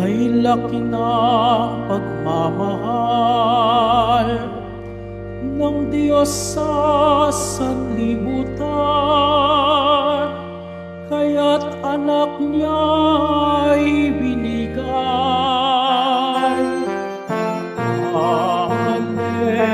Kay laki na pagmamahal ng Diyos sa sanlibutan, kaya't anak niya ay binigay. Alleluia,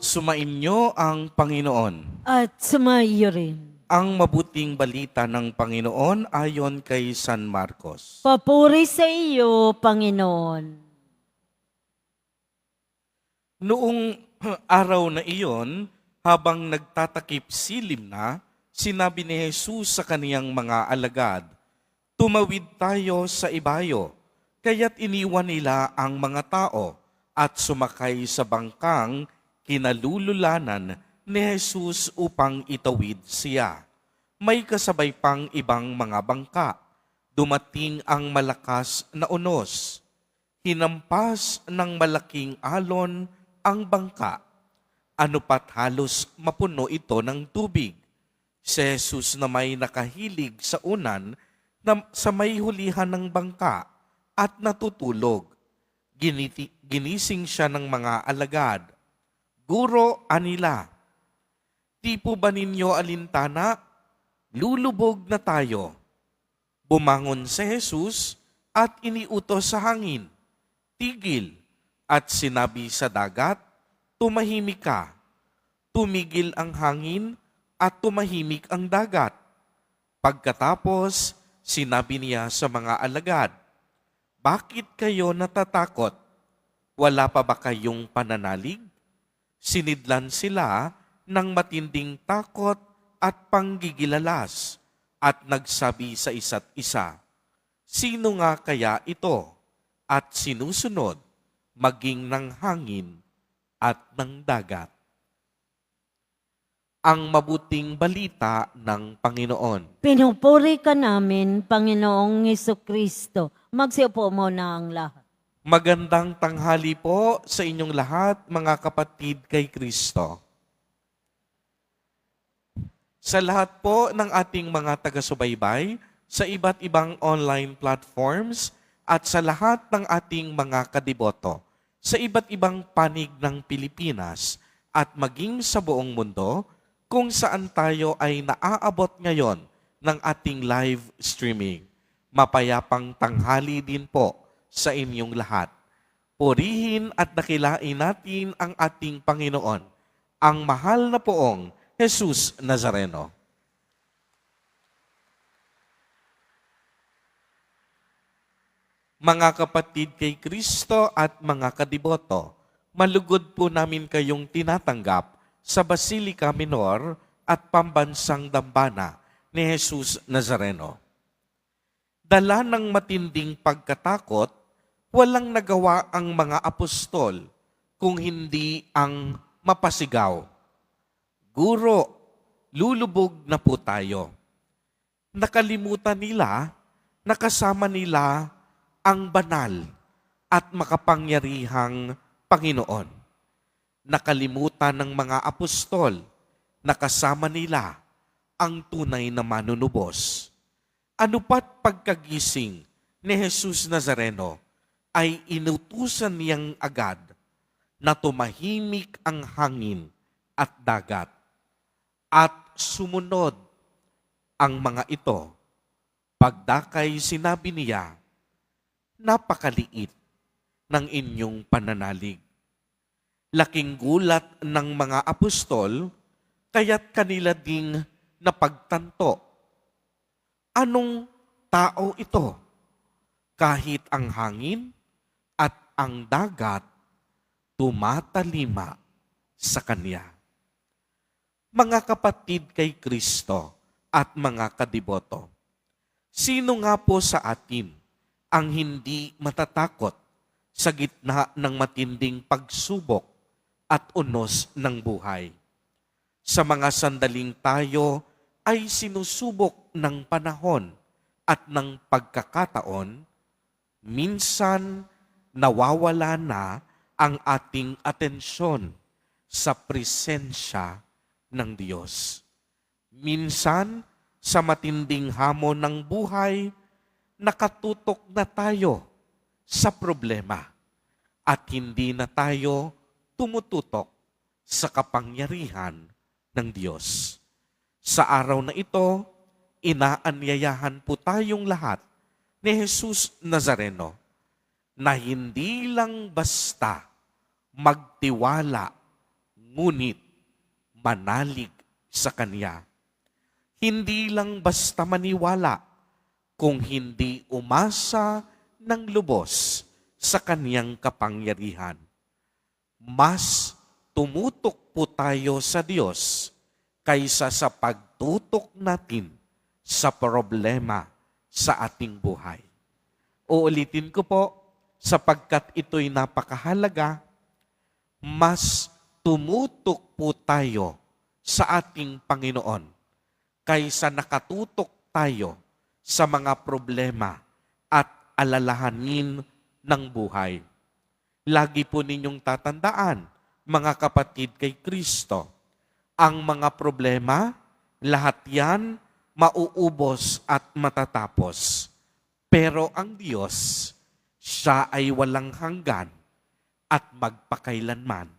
Sumainyo ang Panginoon. At sumaiyo rin. Ang mabuting balita ng Panginoon ayon kay San Marcos. Papuri sa iyo, Panginoon. Noong araw na iyon, habang nagtatakip silim na, sinabi ni Jesus sa kaniyang mga alagad, "Tumawid tayo sa ibayo." Kaya't iniwan nila ang mga tao at sumakay sa bangkang kinalululanan ni Jesus upang itawid siya. May kasabay pang ibang mga bangka. Dumating ang malakas na unos. Hinampas ng malaking alon ang bangka. Ano pat halos mapuno ito ng tubig. Si Jesus na may nakahilig sa unan na sa may hulihan ng bangka at natutulog. Ginising siya ng mga alagad. "Guro, anila, di po ba ninyo alintana? Lulubog na tayo." Bumangon si Jesus at iniutos sa hangin, "Tigil," at sinabi sa dagat, "Tumahimik ka." Tumigil ang hangin at tumahimik ang dagat. Pagkatapos, sinabi niya sa mga alagad, "Bakit kayo natatakot? Wala pa ba kayong pananalig?" Sinidlan sila ng matinding takot at panggigilalas at nagsabi sa isa't isa, "Sino nga kaya ito?" At sinusunod maging ng hangin at ng dagat. Ang mabuting balita ng Panginoon. Pinupuri ka namin, Panginoong Jesucristo. Magsiupo mo na ang lahat. Magandang tanghali po sa inyong lahat, mga kapatid kay Kristo. Sa lahat po ng ating mga taga-subaybay, sa iba't ibang online platforms, at sa lahat ng ating mga kadiboto, sa iba't ibang panig ng Pilipinas, at maging sa buong mundo, kung saan tayo ay naaabot ngayon ng ating live streaming. Mapayapang tanghali din po sa inyong lahat. Purihin at dakilain natin ang ating Panginoon, ang mahal na poong Jesus Nazareno. Mga kapatid kay Kristo at mga kadiboto, malugod po namin kayong tinatanggap sa Basilica Minor at Pambansang Dambana ni Jesus Nazareno. Dala ng matinding pagkatakot, walang nagawa ang mga apostol kung hindi ang mapasigaw, "Guro, lulubog na po tayo." Nakalimutan nila na kasama nila ang banal at makapangyarihang Panginoon. Nakalimutan ng mga apostol na kasama nila ang tunay na manunubos. Ano pat pagkagising ni Jesus Nazareno ay inutusan niyang agad na tumahimik ang hangin at dagat at sumunod ang mga ito. Pagdakay sinabi niya, "Napakaliit ng inyong pananalig." Laking gulat ng mga apostol, kaya't kanila ding napagtanto. Anong tao ito? Kahit ang hangin at ang dagat tumatalima sa Kanya. Mga kapatid kay Kristo at mga kadiboto, sino nga po sa atin ang hindi matatakot sa gitna ng matinding pagsubok at unos ng buhay? Sa mga sandaling tayo ay sinusubok ng panahon at ng pagkakataon, minsan nawawala na ang ating atensyon sa presensya ng Diyos. Minsan, sa matinding hamon ng buhay, nakatutok na tayo sa problema at hindi na tayo tumututok sa kapangyarihan ng Diyos. Sa araw na ito, inaanyayahan po tayong lahat ni Jesus Nazareno na hindi lang basta magtiwala, ngunit manalig sa Kanya. Hindi lang basta maniwala, kung hindi umasa ng lubos sa Kaniyang kapangyarihan. Mas tumutok po tayo sa Diyos kaysa sa pagtutok natin sa problema sa ating buhay. Uulitin ko po, sapagkat ito'y napakahalaga, mas tumutok po tayo sa ating Panginoon kaysa nakatutok tayo sa mga problema at alalahanin ng buhay. Lagi po ninyong tatandaan, mga kapatid kay Kristo, ang mga problema, lahat yan mauubos at matatapos. Pero ang Diyos, siya ay walang hanggan at magpakailanman.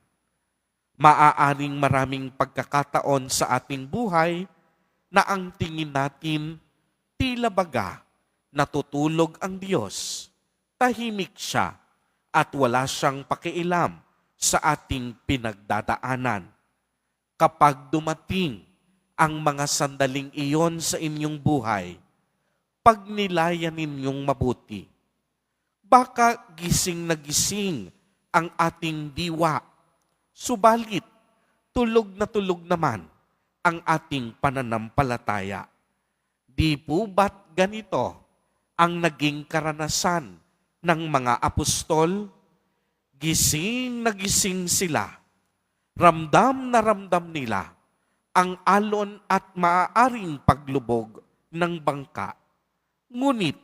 Maaaring maraming pagkakataon sa ating buhay na ang tingin natin tila baga natutulog ang Diyos, tahimik siya at wala siyang pakialam sa ating pinagdadaanan. Kapag dumating ang mga sandaling iyon sa inyong buhay, pagnilayan ninyong mabuti. Baka gising na gising ang ating diwa, subalit tulog na tulog naman ang ating pananampalataya. Di po ba't ganito ang naging karanasan ng mga apostol? Gising na gising sila, ramdam na ramdam nila ang alon at maaaring paglubog ng bangka. Ngunit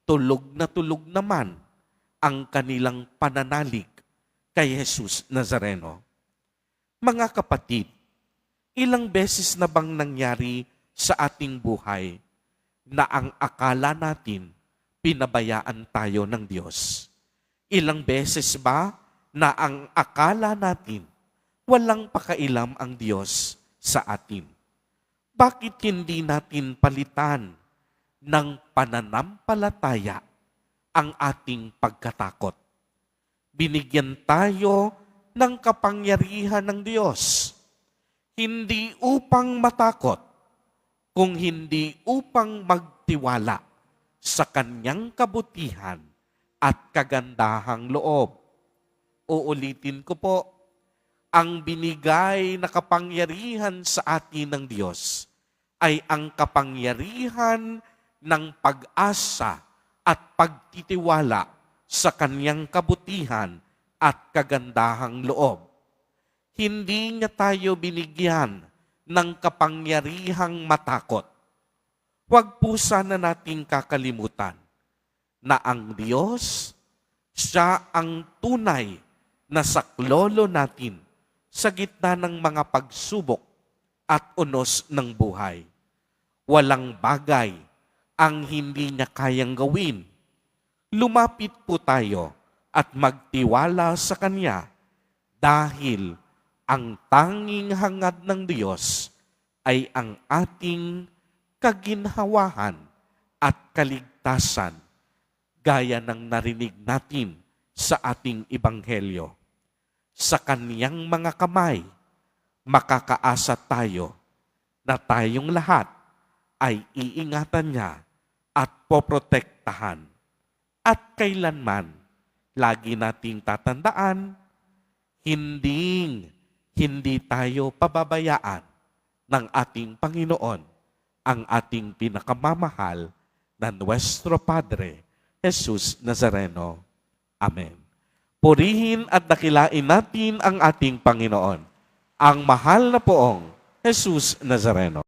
tulog na tulog naman ang kanilang pananalig kay Jesus Nazareno. Mga kapatid, ilang beses na bang nangyari sa ating buhay na ang akala natin pinabayaan tayo ng Diyos? Ilang beses ba na ang akala natin walang pakailam ang Diyos sa atin? Bakit hindi natin palitan ng pananampalataya ang ating pagkatakot? Binigyan tayo ng kapangyarihan ng Diyos, hindi upang matakot, kung hindi upang magtiwala sa Kanyang kabutihan at kagandahang loob. Uulitin ko po, ang binigay na kapangyarihan sa atin ng Diyos ay ang kapangyarihan ng pag-asa at pagtitiwala sa Kanyang kabutihan at kagandahang loob. Hindi niya tayo binigyan ng kapangyarihang matakot. Huwag po sana nating kakalimutan na ang Diyos, siya ang tunay na saklolo natin sa gitna ng mga pagsubok at unos ng buhay. Walang bagay ang hindi niya kayang gawin. Lumapit po tayo at magtiwala sa Kanya dahil ang tanging hangad ng Diyos ay ang ating kaginhawahan at kaligtasan, gaya ng narinig natin sa ating ebanghelyo. Sa Kaniyang mga kamay, makakaasa tayo na tayong lahat ay iingatan niya at poprotektahan. At kailanman, lagi nating tatandaan, hindi tayo pababayaan ng ating Panginoon, ang ating pinakamamahal na Nuestro Padre, Jesus Nazareno. Amen. Purihin at dakilain natin ang ating Panginoon, ang mahal na poong Jesus Nazareno.